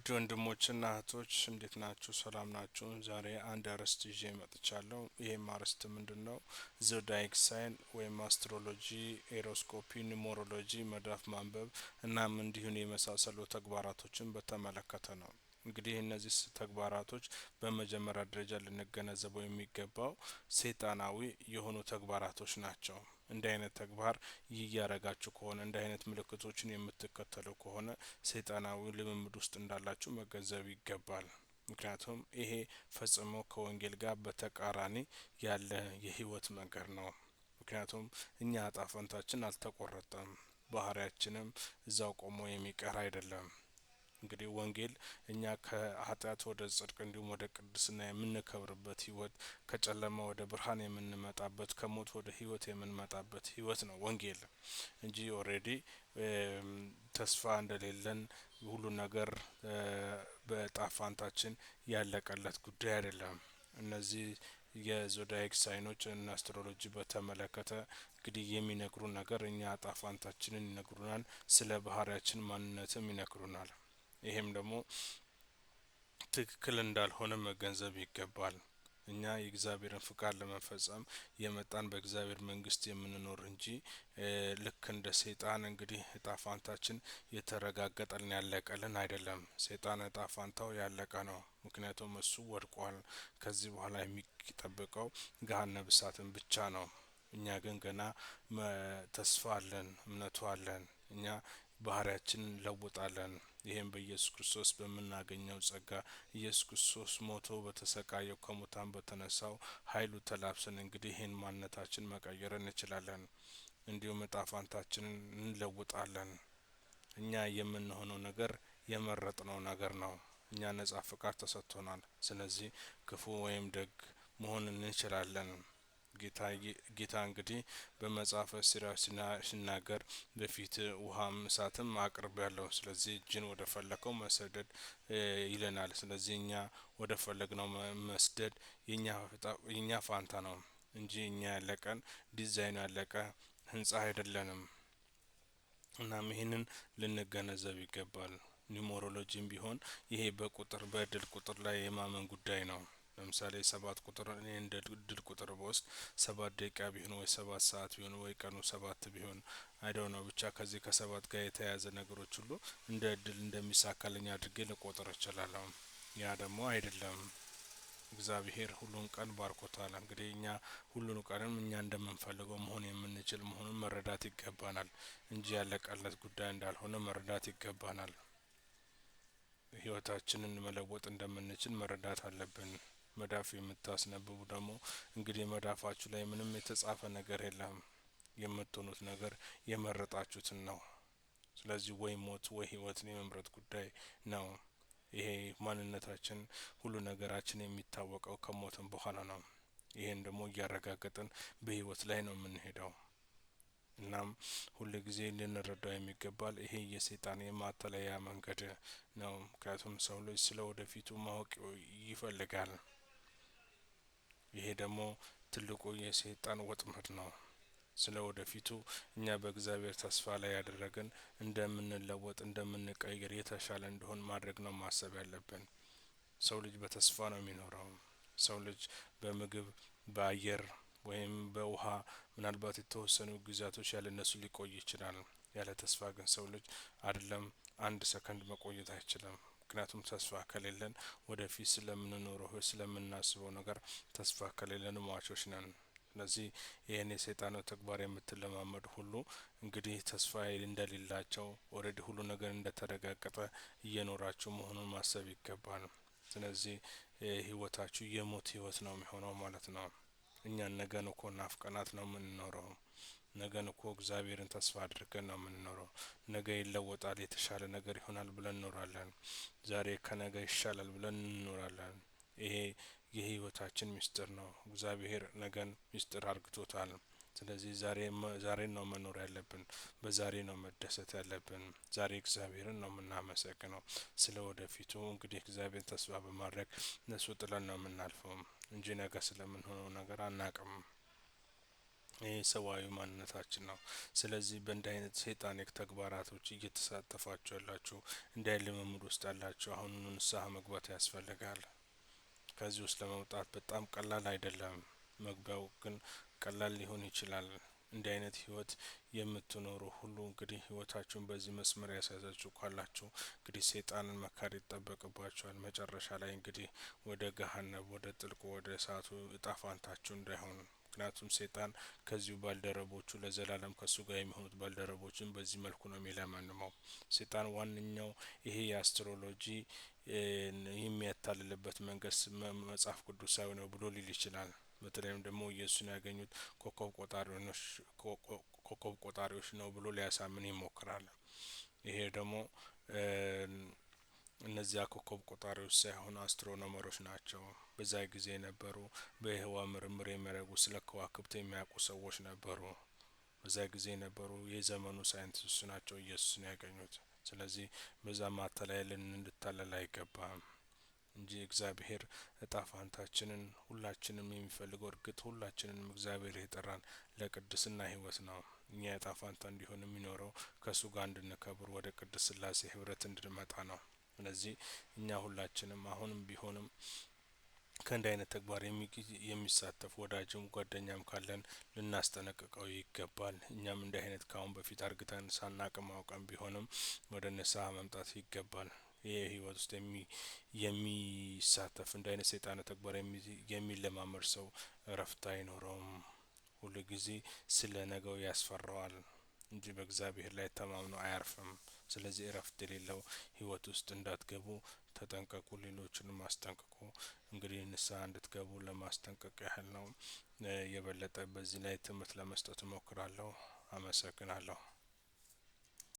ውድ ወንድሞችና እህቶች እንዴት ናችሁ? ሰላም ናችሁ? ዛሬ አንድ አርዕስት ይዤ መጥቻለሁ። ይሄም አርዕስት ምንድነው? ዞዲያክ ሳይን ወይም አስትሮሎጂ፣ ኤሮስኮፒ፣ ኒሞሮሎጂ፣ መዳፍ ማንበብ እናም እንዲሁን የመሳሰሉ ተግባራቶችን በተመለከተ ነው። እንግዲህ እነዚህ ተግባራቶች በመጀመሪያ ደረጃ ልንገነዘበው የሚገባው ሰይጣናዊ የሆኑ ተግባራቶች ናቸው። እንደ አይነት ተግባር እያረጋችሁ ከሆነ እንደ አይነት ምልክቶችን የምትከተሉ ከሆነ ሰይጣናዊ ልምምድ ውስጥ እንዳላችሁ መገንዘብ ይገባል። ምክንያቱም ይሄ ፈጽሞ ከወንጌል ጋር በተቃራኒ ያለ የህይወት መንገድ ነው። ምክንያቱም እኛ እጣ ፈንታችን አልተቆረጠም፣ ባህሪያችንም እዛው ቆሞ የሚቀር አይደለም። እንግዲህ ወንጌል እኛ ከኃጢአት ወደ ጽድቅ እንዲሁም ወደ ቅድስና የምንከብርበት ህይወት፣ ከጨለማ ወደ ብርሃን የምንመጣበት፣ ከሞት ወደ ህይወት የምንመጣበት ህይወት ነው ወንጌል እንጂ ኦሬዲ ተስፋ እንደሌለን ሁሉ ነገር በጣፋንታችን ያለቀለት ጉዳይ አይደለም። እነዚህ የዞዲያክ ሳይኖች እና አስትሮሎጂ በተመለከተ እንግዲህ የሚነግሩን ነገር እኛ ጣፋንታችንን ይነግሩናል፣ ስለ ባህሪያችን ማንነትም ይነግሩናል። ይሄም ደግሞ ትክክል እንዳልሆነ መገንዘብ ይገባል። እኛ የእግዚአብሔርን ፍቃድ ለመፈጸም የመጣን በእግዚአብሔር መንግስት የምንኖር እንጂ ልክ እንደ ሰይጣን እንግዲህ እጣፋንታችን የተረጋገጠልን ያለቀልን አይደለም። ሰይጣን እጣፋንታው ያለቀ ነው። ምክንያቱም እሱ ወድቋል። ከዚህ በኋላ የሚጠብቀው ገሃነመ እሳትን ብቻ ነው። እኛ ግን ገና ተስፋ አለን፣ እምነቱ አለን። እኛ ባህሪያችንን እንለውጣለን። ይሄም በኢየሱስ ክርስቶስ በምናገኘው ጸጋ ኢየሱስ ክርስቶስ ሞቶ በተሰቃየው ከሙታን በተነሳው ኃይሉ ተላብሰን እንግዲህ ይሄን ማንነታችን መቀየር እንችላለን። እንዲሁም እጣፋንታችንን እንለውጣለን። እኛ የምንሆነው ነገር የመረጥነው ነገር ነው። እኛ ነጻ ፍቃድ ተሰጥቶናል። ስለዚህ ክፉ ወይም ደግ መሆን እንችላለን። ጌታ እንግዲህ በመጽሐፈ ሲራክ ሲናገር በፊት ውሃም እሳትም አቅርብ ያለው፣ ስለዚህ እጅን ወደ ፈለከው መስደድ ይለናል። ስለዚህ እኛ ወደ ፈለግነው መስደድ የኛ ፋንታ ነው እንጂ እኛ ያለቀን ዲዛይን ያለቀ ህንጻ አይደለንም። እናም ይሄንን ልንገነዘብ ይገባል። ኒውሞሮሎጂም ቢሆን ይሄ በቁጥር በእድል ቁጥር ላይ የማመን ጉዳይ ነው። ለምሳሌ 7 ቁጥር እኔ እንደ እድል ቁጥር በውስጥ 7 ደቂቃ ቢሆን ወይ 7 ሰዓት ቢሆን ወይ ቀኑ 7 ቢሆን አይዶን ነው፣ ብቻ ከዚህ ከ7 ጋር የተያያዘ ነገሮች ሁሉ እንደ እድል እንደሚሳካልኝ አድርጌ ልቆጥር እችላለሁ። ያ ደግሞ አይደለም። እግዚአብሔር ሁሉን ቀን ባርኮታል። እንግዲህ እኛ ሁሉን ቀንም እኛ እንደምንፈልገው መሆን የምንችል መሆኑን መረዳት ይገባናል እንጂ ያለቀለት ጉዳይ እንዳልሆነ መረዳት ይገባናል። ህይወታችንን መለወጥ እንደምንችል መረዳት አለብን። መዳፍ የምታስነብቡ ደግሞ እንግዲህ መዳፋችሁ ላይ ምንም የተጻፈ ነገር የለም። የምትሆኑት ነገር የመረጣችሁትን ነው። ስለዚህ ወይ ሞት ወይ ህይወትን የመምረጥ ጉዳይ ነው። ይሄ ማንነታችን ሁሉ ነገራችን የሚታወቀው ከሞትን በኋላ ነው። ይሄን ደግሞ እያረጋገጥን በህይወት ላይ ነው የምንሄደው። እናም ሁሉ ጊዜ ልንረዳው የሚገባል ይሄ የሰይጣን የማታለያ መንገድ ነው። ምክንያቱም ሰው ልጅ ስለ ወደፊቱ ማወቅ ይፈልጋል። ይሄ ደግሞ ትልቁ የሰይጣን ወጥመድ ነው። ስለ ወደፊቱ እኛ በእግዚአብሔር ተስፋ ላይ ያደረግን እንደምንለወጥ እንደምንቀይር የተሻለ እንደሆን ማድረግ ነው ማሰብ ያለብን። ሰው ልጅ በተስፋ ነው የሚኖረው። ሰው ልጅ በምግብ በአየር ወይም በውሃ ምናልባት የተወሰኑ ጊዜያቶች ያለ እነሱ ሊቆይ ይችላል። ያለ ተስፋ ግን ሰው ልጅ አይደለም አንድ ሰከንድ መቆየት አይችልም። ምክንያቱም ተስፋ ከሌለን ወደፊት ስለምንኖረው ስለምናስበው ነገር ተስፋ ከሌለን ሟቾች ነን። ስለዚህ ይሄን የሰይጣን ተግባር የምትለማመዱ ሁሉ እንግዲህ ተስፋ እንደሌላቸው ኦሬዲ ሁሉ ነገር እንደተረጋገጠ እየኖራችሁ መሆኑን ማሰብ ይገባል። ስለዚህ ህይወታችሁ የሞት ህይወት ነው የሚሆነው ማለት ነው። እኛ ነገን እኮ ናፍቀናት ነው የምንኖረው። ነገን እኮ እግዚአብሔርን ተስፋ አድርገን ነው የምንኖረው። ነገ ይለወጣል፣ የተሻለ ነገር ይሆናል ብለን እንኖራለን። ዛሬ ከነገ ይሻላል ብለን እንኖራለን። ይሄ የህይወታችን ሚስጥር ነው። እግዚአብሔር ነገን ሚስጥር አርግቶታል። ስለዚህ ዛሬን ነው መኖር ያለብን። በዛሬ ነው መደሰት ያለብን። ዛሬ እግዚአብሔርን ነው የምናመሰግነው። ስለ ወደፊቱ እንግዲህ እግዚአብሔር ተስፋ በማድረግ እነሱ ጥለን ነው የምናልፈው እንጂ ነገ ስለምንሆነው ነገር አናቅም። ይህ ሰብአዊ ማንነታችን ነው። ስለዚህ በእንዲህ አይነት ሰይጣኒክ ተግባራቶች እየተሳተፋችሁ ያላችሁ እንዲህ አይነት ልምምድ ውስጥ ያላችሁ አሁኑኑ ንስሐ መግባት ያስፈልጋል። ከዚህ ውስጥ ለመውጣት በጣም ቀላል አይደለም። መግቢያው ግን ቀላል ሊሆን ይችላል። እንዲህ አይነት ህይወት የምትኖሩ ሁሉ እንግዲህ ህይወታችሁን በዚህ መስመር ያስያዛችሁ ካላችሁ እንግዲህ ሰይጣንን መካድ ይጠበቅባችኋል። መጨረሻ ላይ እንግዲህ ወደ ገሀነብ ወደ ጥልቁ ወደ እሳቱ እጣ ፋንታችሁ እንዳይሆን። ምክንያቱም ሰይጣን ከዚሁ ባልደረቦቹ ለዘላለም ከሱ ጋር የሚሆኑት ባልደረቦችን በዚህ መልኩ ነው የሚለመልመው። ሰይጣን ዋነኛው ይሄ የአስትሮሎጂ የሚያታልልበት መንገድ መጽሐፍ ቅዱሳዊ ነው ብሎ ሊል ይችላል። በተለይም ደግሞ ኢየሱስን ያገኙት ኮከብ ቆጣሪዎች ነው ብሎ ሊያሳምን ይሞክራል። ይሄ ደግሞ እነዚያ ኮከብ ቆጣሪዎች ሳይሆኑ አስትሮኖመሮች ናቸው። በዛ ጊዜ የነበሩ በህዋ ምርምር የሚያደርጉ ስለ ከዋክብት የሚያውቁ ሰዎች ነበሩ። በዛ ጊዜ የነበሩ የዘመኑ ሳይንቲስቶች ናቸው ኢየሱስን ያገኙት። ስለዚህ በዛ ማታለያ ልንታለል አይገባም እንጂ እግዚአብሔር እጣ ፋንታችንን ሁላችንም የሚፈልገው እርግጥ ሁላችንንም እግዚአብሔር የጠራን ለቅድስና ህይወት ነው። እኛ እጣ ፋንታ እንዲሆን የሚኖረው ከሱ ጋር እንድንከብር ወደ ቅድስት ስላሴ ህብረት እንድንመጣ ነው። ስለዚህ እኛ ሁላችንም አሁንም ቢሆንም ከእንዲህ አይነት ተግባር የሚሳተፍ ወዳጅም ጓደኛም ካለን ልናስጠነቅቀው ይገባል። እኛም እንዲህ አይነት ከአሁን በፊት አርግተን ሳናቅም አውቀን ቢሆንም ወደ ንስሐ መምጣት ይገባል። ይህ ህይወት ውስጥ የሚሳተፍ እንዲህ አይነት ሰይጣን ተግባር የሚለማመድ ሰው እረፍት አይኖረውም። ሁል ጊዜ ስለ ነገው ያስፈራዋል እንጂ በእግዚአብሔር ላይ ተማምኖ አያርፍም። ስለዚህ እረፍት የሌለው ህይወት ውስጥ እንዳትገቡ ተጠንቀቁ። ሌሎችንም አስጠንቅቁ። እንግዲህ ንስሐ እንድትገቡ ለማስጠንቀቅ ያህል ነው። የበለጠ በዚህ ላይ ትምህርት ለመስጠት እሞክራለሁ። አመሰግናለሁ።